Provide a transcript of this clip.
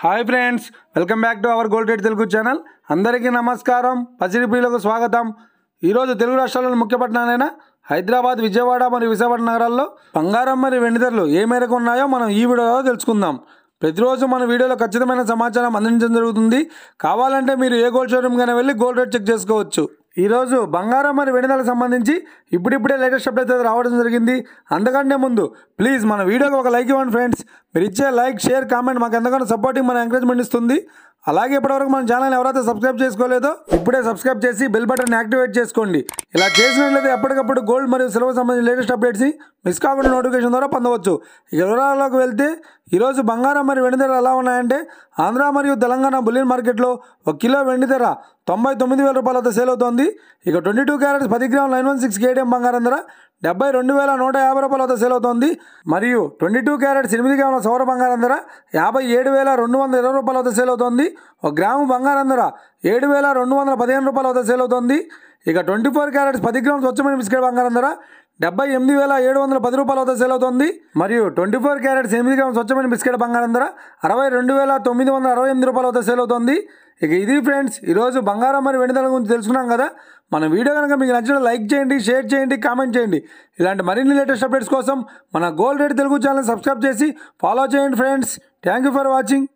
Hi friends, welcome back to our gold rate Telugu channel. అందరికీ నమస్కారం. పసిడిపిలకు స్వాగతం. ఈరోజు తెలుగు రాష్ట్రాల్లోని ముఖ్య పట్టణాలైన హైదరాబాద్, విజయవాడ మరియు విశాఖపట్నం నగరాల్లో బంగారం మరియు వెండి ధరలు ఏ మేరకు ఉన్నాయో మనం ఈ వీడియోలో తెలుసుకుందాం. ప్రతిరోజు మన వీడియోలో ఖచ్చితమైన సమాచారం అందించడం జరుగుతుంది. కావాలంటే మీరు ఏ గోల్డ్ షోరూమ్కైనా వెళ్ళి గోల్డ్ రేట్ చెక్ చేసుకోవచ్చు. ఈరోజు బంగారం మరియు వెండి ధరలకు సంబంధించి ఇప్పుడిప్పుడే లేటెస్ట్ అప్డేట్ అయితే రావడం జరిగింది. అందుకంటే ముందు ప్లీజ్ మన వీడియోకి ఒక లైక్ ఇవ్వండి ఫ్రెండ్స్. మీరు ఇచ్చే లైక్, షేర్, కామెంట్ మాకు ఎంతగానో సపోర్టింగ్, మన ఎంకరేజ్మెంట్ ఇస్తుంది. అలాగే ఇప్పటివరకు మన ఛానల్ ఎవరైతే సబ్స్క్రైబ్ చేసుకోలేదో ఇప్పుడే సబ్స్క్రైబ్ చేసి బెల్ బటన్ యాక్టివేట్ చేసుకోండి. ఇలా చేసినట్లయితే ఎప్పటికప్పుడు గోల్డ్ మరియు సిల్వర్ సంబంధించిన లేటెస్ట్ అప్డేట్స్ని మిస్ కాకుండా నోటిఫికేషన్ ద్వారా పొందవచ్చు. ఇక వివరాల్లోకి వెళ్తే ఈరోజు బంగారం మరియు వెండి ధరలు ఎలా ఉన్నాయంటే, ఆంధ్ర మరియు తెలంగాణ బులియన్ మార్కెట్లో 1 కిలో వెండి ధర 99,000 రూపాయల వద్ద సేల్ అవుతోంది. ఇక 22 క్యారెట్స్ 10 గ్రాముల 916 కేడిఎం బంగారం ధర 72,150 రూపాయల వద్ద సేల్ అవుతోంది. మరియు 22 క్యారెట్స్ 8 గ్రాముల సౌర బంగారం ధర 57,220 రూపాయల వద్ద సేల్ అవుతోంది. 1 గ్రాము బంగారం ధర 7,215 రూపాయల వద్ద సేల్ అవుతోంది. ఇక 24 క్యారెట్స్ 10 గ్రాముల స్వచ్ఛమైన బిస్కెట్ బంగారం ధర 78,710 రూపాయల వద్ద సేల్ అవుతోంది. మరియు 24 క్యారెట్స్ 8 గ్రాముల స్వచ్ఛమైన బిస్కెట్ బంగారం ధర 62,968 రూపాయల వద్ద సేల్ అవుతోంది. ఇక ఇది ఫ్రెండ్స్, ఈరోజు బంగారం మరియు వెండి ధరల గురించి తెలుసుకున్నాం కదా. మన వీడియో కనుక మీకు నచ్చిన లైక్ చేయండి, షేర్ చేయండి, కామెంట్ చేయండి. ఇలాంటి మరిన్ని లేటెస్ట్ అప్డేట్స్ కోసం మన gold rate Telugu channel subscribe చేసి ఫాలో చేయండి friends. Thank you for watching.